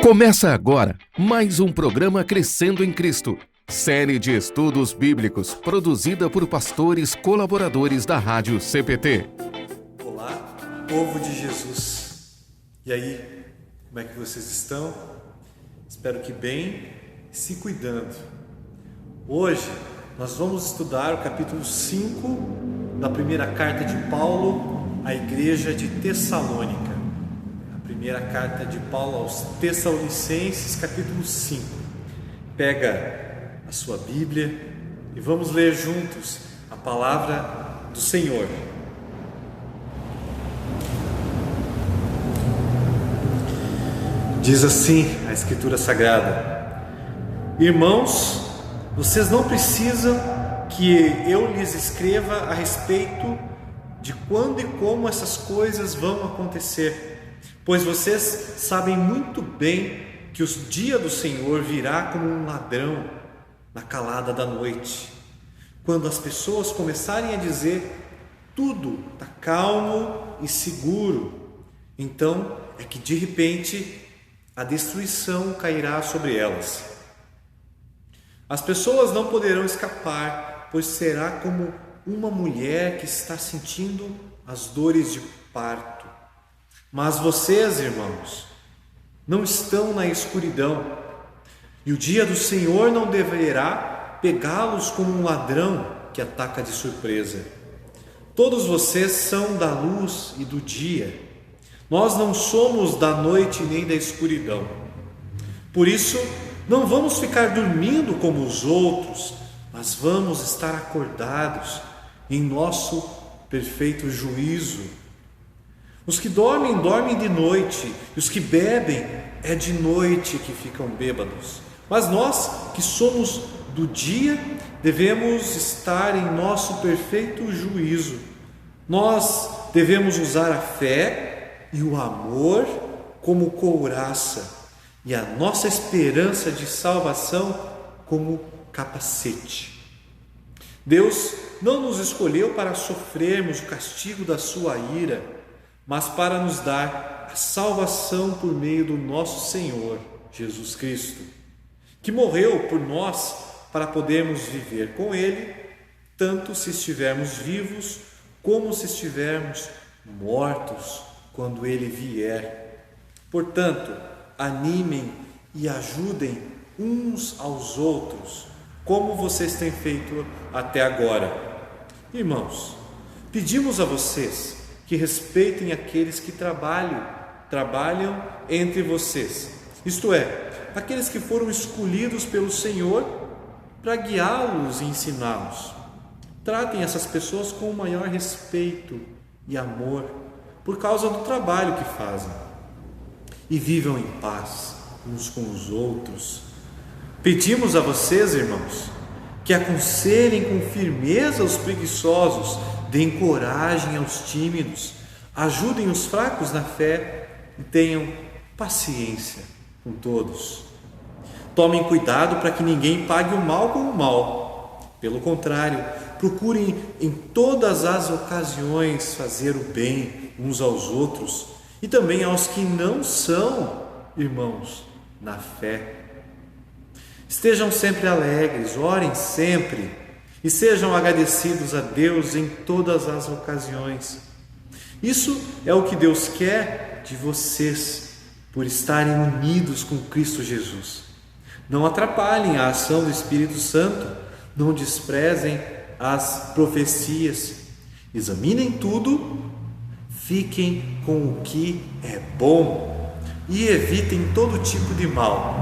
Começa agora mais um programa Crescendo em Cristo, série de estudos bíblicos produzida por pastores colaboradores da Rádio CPT. Olá, povo de Jesus. E aí, como é que vocês estão? Espero que bem, se cuidando. Hoje nós vamos estudar o capítulo 5 da primeira carta de Paulo à igreja de Tessalônica. Primeira carta de Paulo aos Tessalonicenses, capítulo 5. Pega a sua Bíblia e vamos ler juntos a palavra do Senhor. Diz assim a Escritura Sagrada: Irmãos, vocês não precisam que eu lhes escreva a respeito de quando e como essas coisas vão acontecer, pois vocês sabem muito bem que o dia do Senhor virá como um ladrão na calada da noite, quando as pessoas começarem a dizer tudo está calmo e seguro. Então é que de repente a destruição cairá sobre elas. As pessoas não poderão escapar, pois será como uma mulher que está sentindo as dores de parto. Mas vocês, irmãos, não estão na escuridão, e o dia do Senhor não deverá pegá-los como um ladrão que ataca de surpresa. Todos vocês são da luz e do dia. Nós não somos da noite nem da escuridão. Por isso, não vamos ficar dormindo como os outros, mas vamos estar acordados em nosso perfeito juízo. Os que dormem, dormem de noite, e os que bebem, é de noite que ficam bêbados. Mas nós, que somos do dia, devemos estar em nosso perfeito juízo. Nós devemos usar a fé e o amor como couraça, e a nossa esperança de salvação como capacete. Deus não nos escolheu para sofrermos o castigo da sua ira, mas para nos dar a salvação por meio do nosso Senhor Jesus Cristo, que morreu por nós para podermos viver com Ele, tanto se estivermos vivos como se estivermos mortos quando Ele vier. Portanto, animem e ajudem uns aos outros, como vocês têm feito até agora. Irmãos, pedimos a vocês que respeitem aqueles que trabalham entre vocês, isto é, aqueles que foram escolhidos pelo Senhor para guiá-los e ensiná-los. Tratem essas pessoas com o maior respeito e amor por causa do trabalho que fazem, e vivam em paz uns com os outros. Pedimos a vocês, irmãos, que aconselhem com firmeza os preguiçosos, deem coragem aos tímidos, ajudem os fracos na fé e tenham paciência com todos. Tomem cuidado para que ninguém pague o mal com o mal. Pelo contrário, procurem em todas as ocasiões fazer o bem uns aos outros e também aos que não são irmãos na fé. Estejam sempre alegres, orem sempre e sejam agradecidos a Deus em todas as ocasiões. Isso é o que Deus quer de vocês, por estarem unidos com Cristo Jesus. Não atrapalhem a ação do Espírito Santo, não desprezem as profecias. Examinem tudo, fiquem com o que é bom e evitem todo tipo de mal.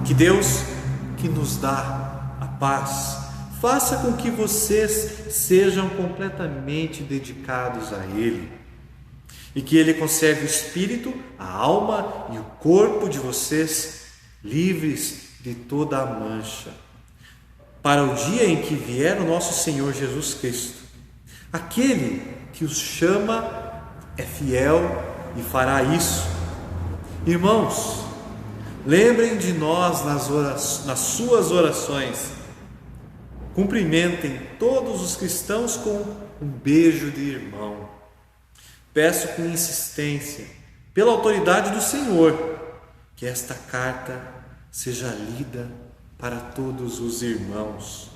Que Deus, que nos dá a paz, faça com que vocês sejam completamente dedicados a Ele e que Ele conserve o espírito, a alma e o corpo de vocês livres de toda a mancha, para o dia em que vier o nosso Senhor Jesus Cristo. Aquele que os chama é fiel e fará isso. Irmãos, lembrem de nós nas suas orações. Cumprimentem todos os cristãos com um beijo de irmão. Peço com insistência, pela autoridade do Senhor, que esta carta seja lida para todos os irmãos.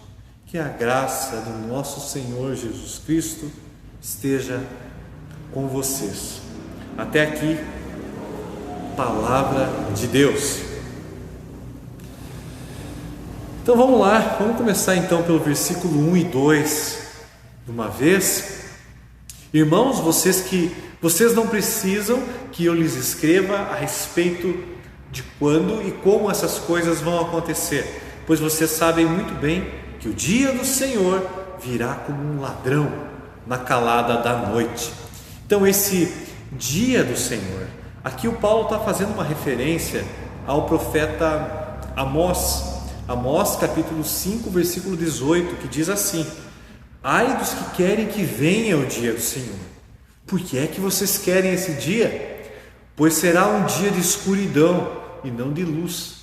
Que a graça do nosso Senhor Jesus Cristo esteja com vocês. Até aqui, palavra de Deus. Então vamos lá, vamos começar então pelo versículo 1 e 2 de uma vez. Irmãos, vocês não precisam que eu lhes escreva a respeito de quando e como essas coisas vão acontecer, pois vocês sabem muito bem que o dia do Senhor virá como um ladrão na calada da noite. Então esse dia do Senhor, aqui o Paulo está fazendo uma referência ao profeta Amós capítulo 5 versículo 18, que diz assim: ai dos que querem que venha o dia do Senhor. Por que é que vocês querem esse dia? Pois será um dia de escuridão e não de luz.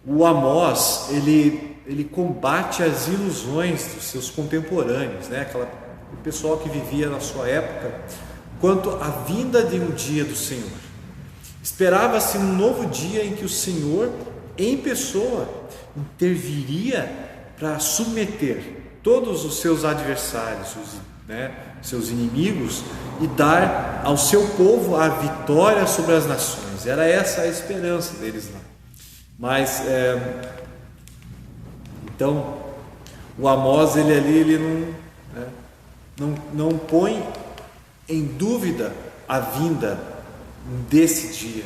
O Amós, ele combate as ilusões dos seus contemporâneos, né? O pessoal que vivia na sua época, quanto à vinda de um dia do Senhor. Esperava-se um novo dia em que o Senhor, em pessoa, interviria para submeter todos os seus adversários, seus inimigos, e dar ao seu povo a vitória sobre as nações. Era essa a esperança deles lá. Mas então o Amós ele não põe em dúvida a vinda desse dia.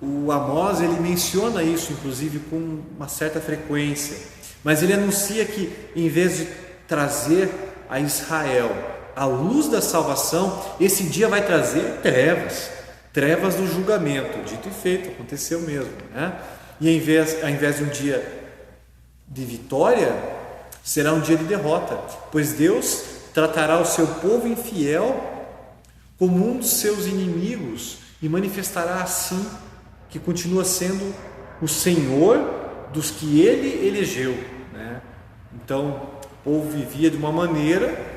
O Amós ele menciona isso inclusive com uma certa frequência, mas ele anuncia que em vez de trazer a Israel a luz da salvação, esse dia vai trazer trevas do julgamento. Dito e feito, aconteceu mesmo, né? E ao invés de um dia de vitória, será um dia de derrota, pois Deus tratará o seu povo infiel como um dos seus inimigos e manifestará assim que continua sendo o Senhor dos que Ele elegeu, né? Então o povo vivia de uma maneira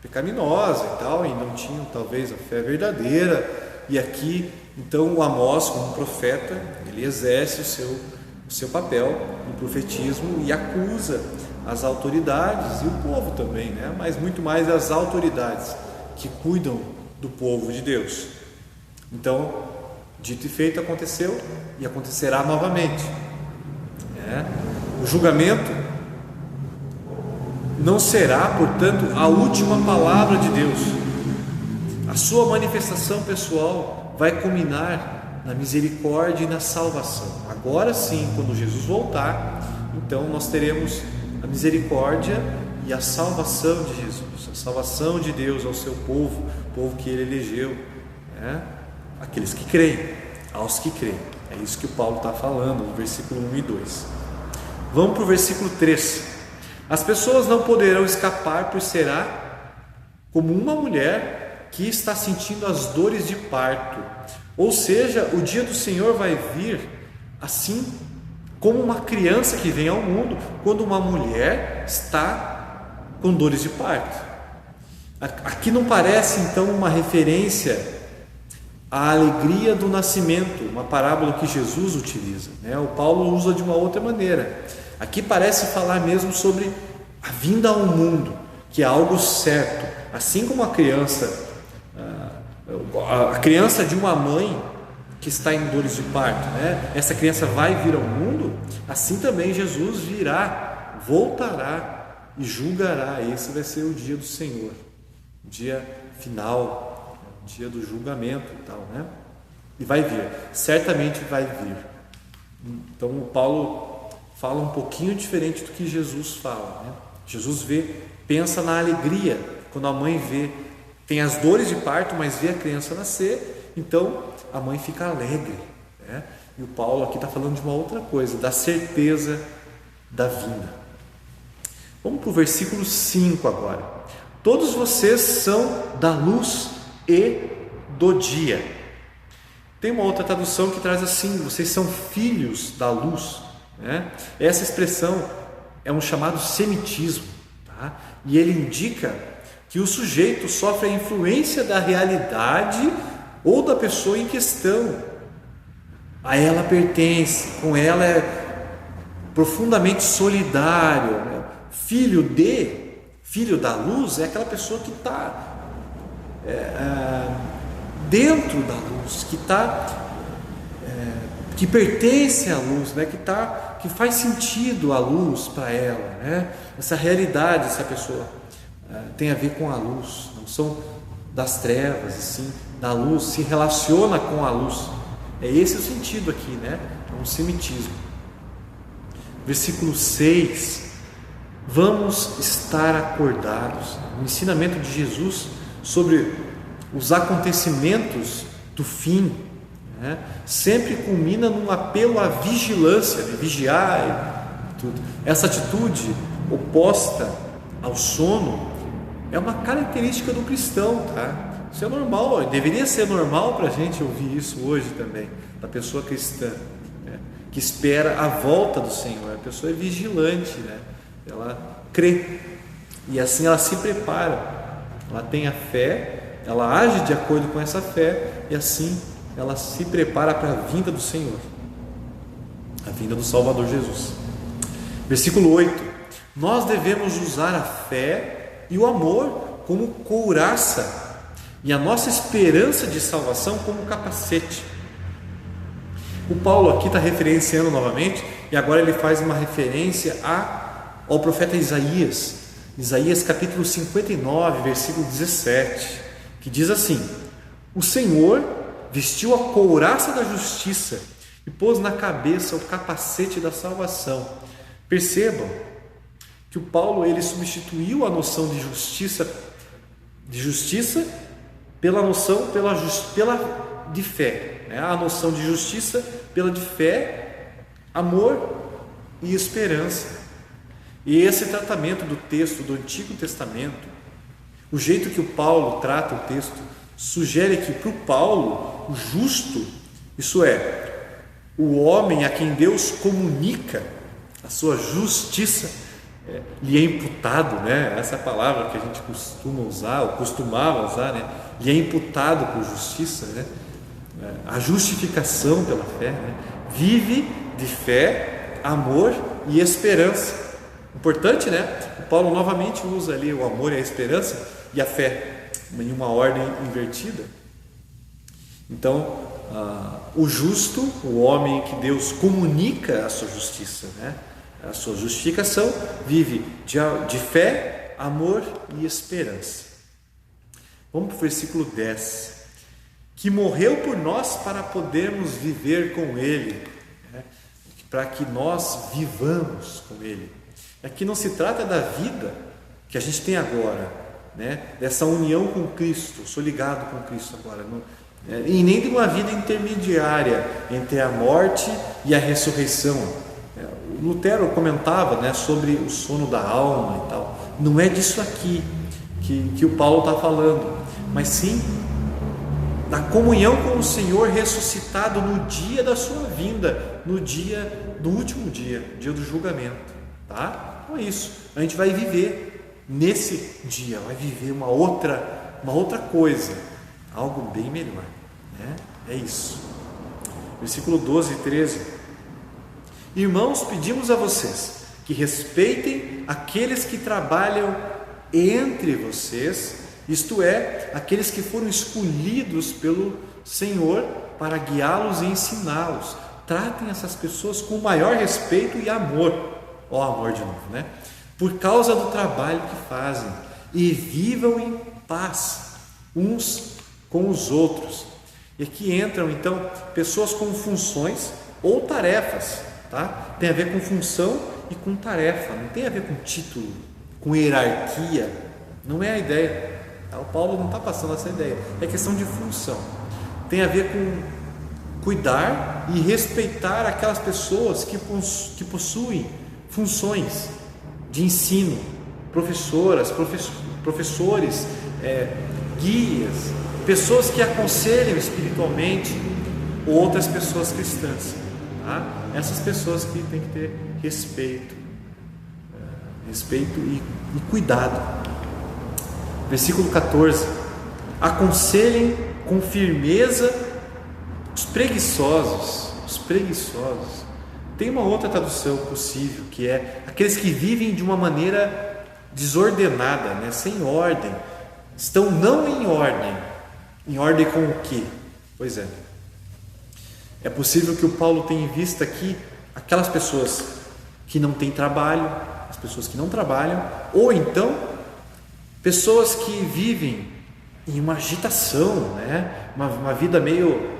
pecaminosa e tal, e não tinham talvez a fé verdadeira. E aqui então o Amós, como profeta, ele exerce o seu papel no profetismo e acusa as autoridades e o povo também, né? Mas muito mais as autoridades que cuidam do povo de Deus. Então, dito e feito, aconteceu e acontecerá novamente, né? O julgamento não será, portanto, a última palavra de Deus. A sua manifestação pessoal vai culminar na misericórdia e na salvação. Agora sim, quando Jesus voltar, então nós teremos a misericórdia e a salvação de Jesus, a salvação de Deus ao seu povo, o povo que Ele elegeu, né? Aqueles que creem, aos que creem. É isso que o Paulo está falando no versículo 1 e 2. Vamos para o versículo 3. As pessoas não poderão escapar, pois será como uma mulher que está sentindo as dores de parto. Ou seja, o dia do Senhor vai vir assim como uma criança que vem ao mundo quando uma mulher está com dores de parto. Aqui não parece então uma referência à alegria do nascimento, uma parábola que Jesus utiliza, né? O Paulo usa de uma outra maneira. Aqui parece falar mesmo sobre a vinda ao mundo, que é algo certo. Assim como a criança de uma mãe que está em dores de parto, né? Essa criança vai vir ao mundo, assim também Jesus virá, voltará e julgará. Esse vai ser o dia do Senhor, o dia final, o dia do julgamento e tal, né? E vai vir, certamente vai vir. Então o Paulo fala um pouquinho diferente do que Jesus fala, né? Jesus pensa na alegria, quando a mãe tem as dores de parto, mas vê a criança nascer, então a mãe fica alegre, né? E o Paulo aqui está falando de uma outra coisa, da certeza da vinda. Vamos para o versículo 5 agora. Todos vocês são da luz e do dia. Tem uma outra tradução que traz assim: vocês são filhos da luz, né? Essa expressão é um chamado semitismo, tá? E ele indica que o sujeito sofre a influência da realidade ou da pessoa em questão, a ela pertence, com ela é profundamente solidário, né? Filho da luz é aquela pessoa que está dentro da luz, que pertence à luz, né? Que faz sentido a luz para ela, né? Essa realidade, essa pessoa tem a ver com a luz, não são das trevas, e sim da luz, se relaciona com a luz. É esse o sentido aqui, né? É um semitismo. Versículo 6: vamos estar acordados. O ensinamento de Jesus sobre os acontecimentos do fim, né? Sempre culmina num apelo à vigilância, de vigiar e tudo. Essa atitude oposta ao sono é uma característica do cristão, tá? Isso é normal, deveria ser normal para a gente ouvir isso hoje também, da pessoa cristã, né? Que espera a volta do Senhor. A pessoa é vigilante, né? Ela crê e assim ela se prepara, ela tem a fé, ela age de acordo com essa fé e assim ela se prepara para a vinda do Senhor, a vinda do Salvador Jesus. Versículo 8: nós devemos usar a fé e o amor como couraça e a nossa esperança de salvação como capacete. O Paulo aqui está referenciando novamente, e agora ele faz uma referência ao profeta Isaías capítulo 59, versículo 17, que diz assim: o Senhor vestiu a couraça da justiça e pôs na cabeça o capacete da salvação. Percebam que o Paulo ele substituiu a noção de justiça pela noção de fé, né? A noção de justiça pela de fé, amor e esperança. E esse tratamento do texto do Antigo Testamento, o jeito que o Paulo trata o texto, sugere que para o Paulo, o justo, isso é, o homem a quem Deus comunica a sua justiça, lhe é imputado, né? Essa palavra que a gente costuma usar, ou costumava usar, né? Lhe é imputado por justiça, né? A justificação pela fé, né? Vive de fé, amor e esperança. Importante, né? O Paulo novamente usa ali o amor e a esperança e a fé em uma ordem invertida. Então, o justo, o homem que Deus comunica a sua justiça, né? A sua justificação, vive de fé, amor e esperança. Vamos para o versículo 10: que morreu por nós para podermos viver com Ele, né? Para que nós vivamos com Ele. Aqui não se trata da vida que a gente tem agora, né? Dessa união com Cristo, sou ligado com Cristo agora, e nem de uma vida intermediária entre a morte e a ressurreição. Lutero comentava, né, sobre o sono da alma e tal. Não é disso aqui que o Paulo está falando, mas sim da comunhão com o Senhor ressuscitado no dia da sua vinda, no último dia do julgamento, tá? Então é isso, a gente vai viver nesse dia, vai viver uma outra coisa, algo bem melhor, né? É isso. Versículo 12 e 13: irmãos, pedimos a vocês que respeitem aqueles que trabalham entre vocês, isto é, aqueles que foram escolhidos pelo Senhor para guiá-los e ensiná-los. Tratem essas pessoas com maior respeito e amor, amor de novo, né? Por causa do trabalho que fazem, e vivam em paz uns com os outros. E aqui entram então pessoas com funções ou tarefas, tá? Tem a ver com função e com tarefa, não tem a ver com título, com hierarquia, não é a ideia. O Paulo não está passando essa ideia, é questão de função, tem a ver com cuidar e respeitar aquelas pessoas que possuem funções de ensino, professores, guias, pessoas que aconselham espiritualmente outras pessoas cristãs, tá? Essas pessoas que têm que ter respeito e cuidado. Versículo 14: aconselhem com firmeza os preguiçosos, os preguiçosos. Tem uma outra tradução possível, que é aqueles que vivem de uma maneira desordenada, né? Sem ordem. Estão não em ordem. Em ordem com o quê? Pois é. É possível que o Paulo tenha em vista aqui aquelas pessoas que não têm trabalho, as pessoas que não trabalham, ou então pessoas que vivem em uma agitação, né? Uma vida meio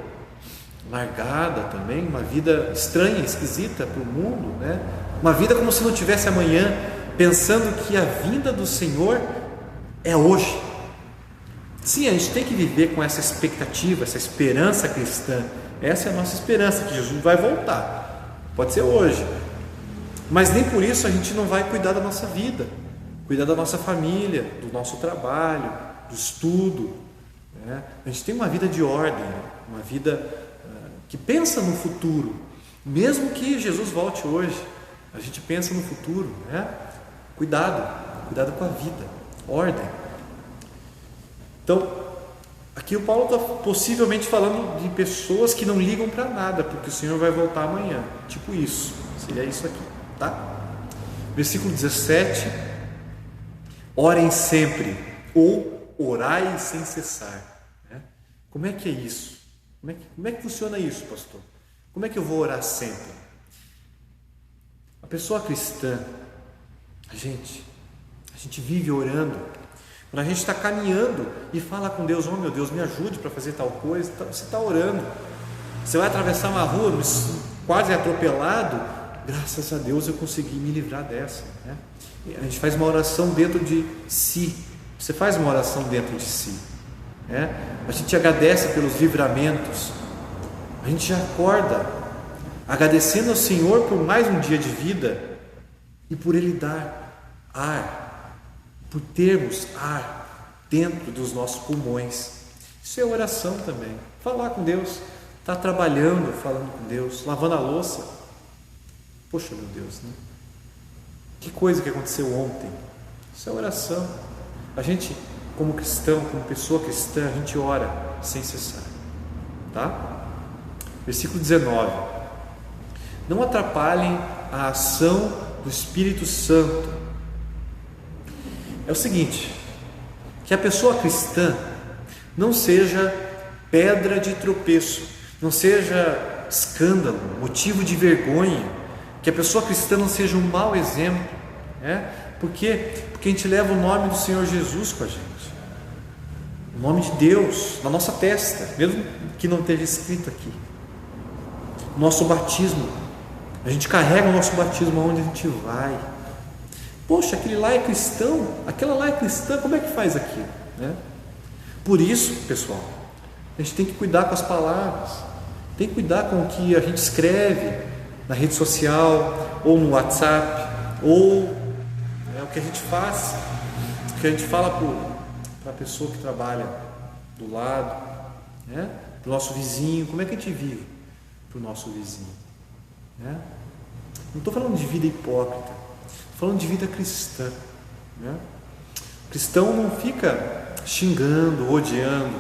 largada também, uma vida estranha, esquisita para o mundo, né? Uma vida como se não tivesse amanhã, pensando que a vinda do Senhor é hoje. Sim, a gente tem que viver com essa expectativa, essa esperança cristã. Essa é a nossa esperança, que Jesus vai voltar. Pode ser hoje, mas nem por isso a gente não vai cuidar da nossa vida, cuidar da nossa família, do nosso trabalho, do estudo, né? A gente tem uma vida de ordem, uma vida que pensa no futuro, mesmo que Jesus volte hoje, a gente pensa no futuro, né? Cuidado com a vida, ordem. Então, aqui o Paulo está possivelmente falando de pessoas que não ligam para nada, porque o Senhor vai voltar amanhã, tipo isso, seria isso aqui, tá? Versículo 17: orem sempre, ou orai sem cessar, né? Como é que é isso? Como é que funciona isso, pastor? Como é que eu vou orar sempre? A pessoa cristã, a gente vive orando. Quando a gente está caminhando e fala com Deus: oh meu Deus, me ajude para fazer tal coisa, você está orando. Você vai atravessar uma rua, quase atropelado, graças a Deus eu consegui me livrar dessa, né? A gente faz uma oração dentro de si. Você faz uma oração dentro de si, né? A gente agradece pelos livramentos, a gente já acorda agradecendo ao Senhor por mais um dia de vida e por Ele dar ar, por termos ar dentro dos nossos pulmões. Isso é oração também. Falar com Deus, estar trabalhando, falando com Deus, lavando a louça. Poxa, meu Deus, né? Que coisa que aconteceu ontem. Isso é oração. A gente, como cristão, como pessoa cristã, a gente ora sem cessar, tá? Versículo 19: não atrapalhem a ação do Espírito Santo. É o seguinte, que a pessoa cristã não seja pedra de tropeço, não seja escândalo, motivo de vergonha, que a pessoa cristã não seja um mau exemplo, né? Por quê? Porque a gente leva o nome do Senhor Jesus com a gente, o nome de Deus na nossa testa, mesmo que não esteja escrito aqui. Nosso batismo, a gente carrega o nosso batismo aonde a gente vai. Poxa, aquele lá é cristão, aquela lá é cristã, como é que faz aqui, né? Por isso, pessoal, a gente tem que cuidar com as palavras, tem que cuidar com o que a gente escreve na rede social, ou no WhatsApp, ou o que a gente faz, o que a gente fala para a pessoa que trabalha do lado, né? Para o nosso vizinho. Como é que a gente vive para o nosso vizinho, né? Não estou falando de vida hipócrita, estou falando de vida cristã, né? O cristão não fica xingando, odiando,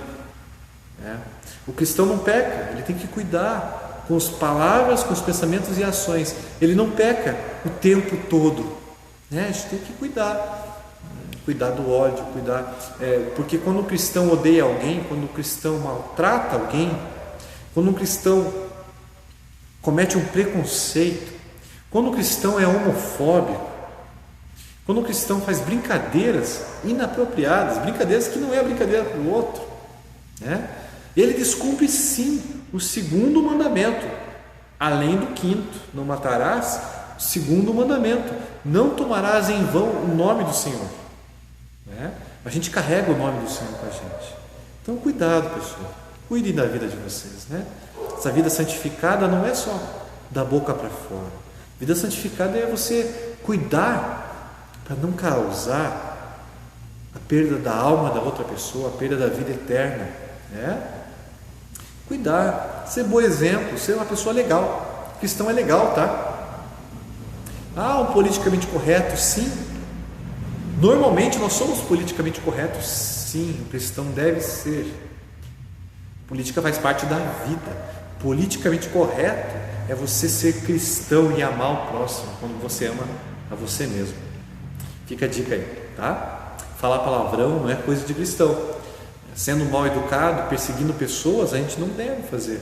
né? O cristão não peca, ele tem que cuidar com as palavras, com os pensamentos e ações. Ele não peca o tempo todo, né? A gente tem que cuidar do ódio, porque quando o cristão odeia alguém, quando o cristão maltrata alguém, quando o cristão comete um preconceito, quando o cristão é homofóbico, quando o cristão faz brincadeiras inapropriadas, brincadeiras que não é a brincadeira para o outro, né? Ele descumpre sim o segundo mandamento, além do quinto: não matarás. Segundo mandamento: não tomarás em vão o nome do Senhor, né? A gente carrega o nome do Senhor com a gente. Então cuidado, pessoal, cuidem da vida de vocês, né? Essa vida santificada não é só da boca para fora. Vida santificada é você cuidar para não causar a perda da alma da outra pessoa, a perda da vida eterna, né? Cuidar, ser bom exemplo, ser uma pessoa legal. O cristão é legal, tá? Um politicamente correto, sim. Normalmente nós somos politicamente corretos, sim. O cristão deve ser. Política faz parte da vida. Politicamente correto é você ser cristão e amar o próximo quando você ama a você mesmo. Fica a dica aí, tá? Falar palavrão não é coisa de cristão. Sendo mal educado, perseguindo pessoas, a gente não deve fazer.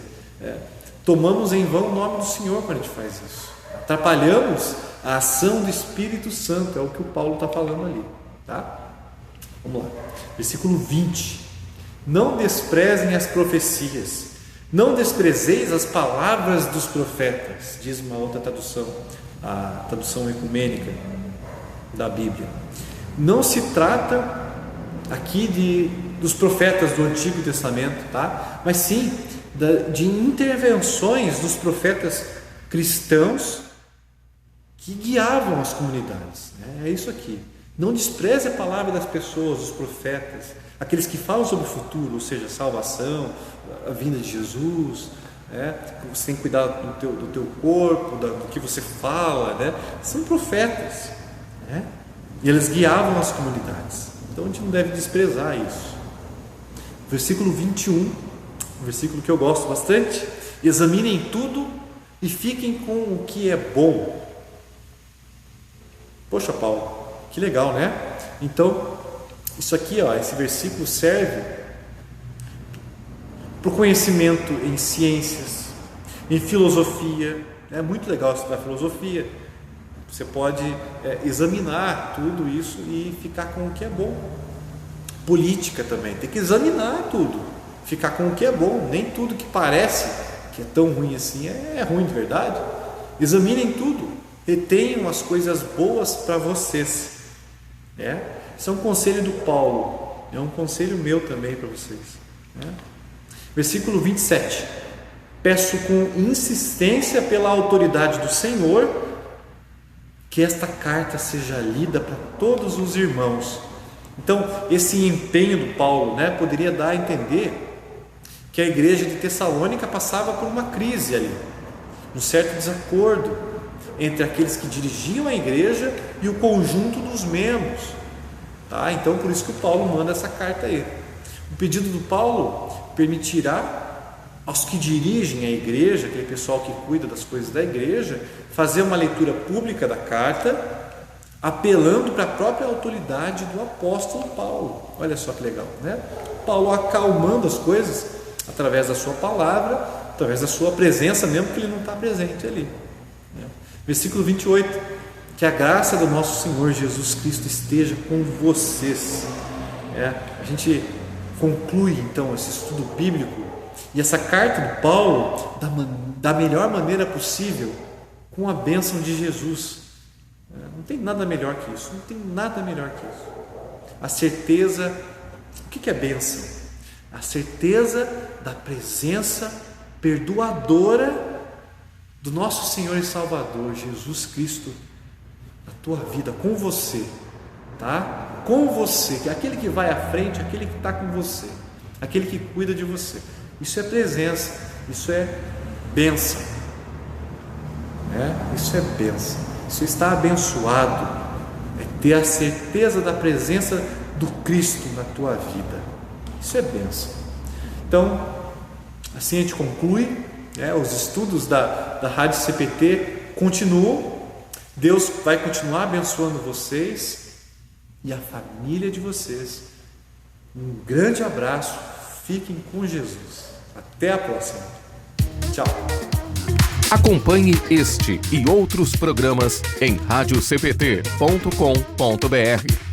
Tomamos em vão o nome do Senhor quando a gente faz isso. Atrapalhamos a ação do Espírito Santo, é o que o Paulo está falando ali, tá? Vamos lá, versículo 20: não desprezem as profecias, não desprezeis as palavras dos profetas, diz uma outra tradução, a tradução ecumênica da Bíblia. Não se trata aqui dos profetas do Antigo Testamento, tá? Mas sim de intervenções dos profetas cristãos que guiavam as comunidades, né? É isso aqui. Não despreze a palavra das pessoas, dos profetas, aqueles que falam sobre o futuro, ou seja, a salvação, a vinda de Jesus, né? Você tem que cuidar do teu corpo, do que você fala, né? São profetas, né? E eles guiavam as comunidades. Então a gente não deve desprezar isso. Versículo 21, um versículo que eu gosto bastante: examinem tudo e fiquem com o que é bom. Poxa, Paulo, que legal, né? Então, isso aqui, esse versículo serve para o conhecimento em ciências, em filosofia. É muito legal estudar filosofia. Você pode examinar tudo isso e ficar com o que é bom. Política também, tem que examinar tudo, ficar com o que é bom. Nem tudo que parece que é tão ruim assim é ruim de verdade. Examinem tudo, retenham as coisas boas para vocês. Isso é um conselho do Paulo, é um conselho meu também para vocês. Versículo 27: peço com insistência pela autoridade do Senhor que esta carta seja lida para todos os irmãos. Então, esse empenho do Paulo, poderia dar a entender que a igreja de Tessalônica passava por uma crise ali, um certo desacordo entre aqueles que dirigiam a igreja e o conjunto dos membros, tá? Então, por isso que o Paulo manda essa carta aí. O pedido do Paulo permitirá aos que dirigem a igreja, aquele pessoal que cuida das coisas da igreja, fazer uma leitura pública da carta, apelando para a própria autoridade do apóstolo Paulo. Olha só que legal, né? Paulo acalmando as coisas através da sua palavra, através da sua presença, mesmo que ele não está presente ali. Versículo 28: que a graça do nosso Senhor Jesus Cristo esteja com vocês. A gente conclui então esse estudo bíblico e essa carta do Paulo da melhor maneira possível, com a bênção de Jesus. Não tem nada melhor que isso, não tem nada melhor que isso. A certeza, o que é bênção? A certeza da presença perdoadora do nosso Senhor e Salvador Jesus Cristo na tua vida, com você, tá? Com você, que é aquele que vai à frente, aquele que está com você, aquele que cuida de você. Isso é presença, isso é bênção, isso é bênção. Isso está abençoado, é ter a certeza da presença do Cristo na tua vida. Isso é bênção. Então, assim a gente conclui, os estudos da Rádio CPT continuam. Deus vai continuar abençoando vocês e a família de vocês. Um grande abraço, fiquem com Jesus. Até a próxima. Tchau. Acompanhe este e outros programas em radiocpt.com.br.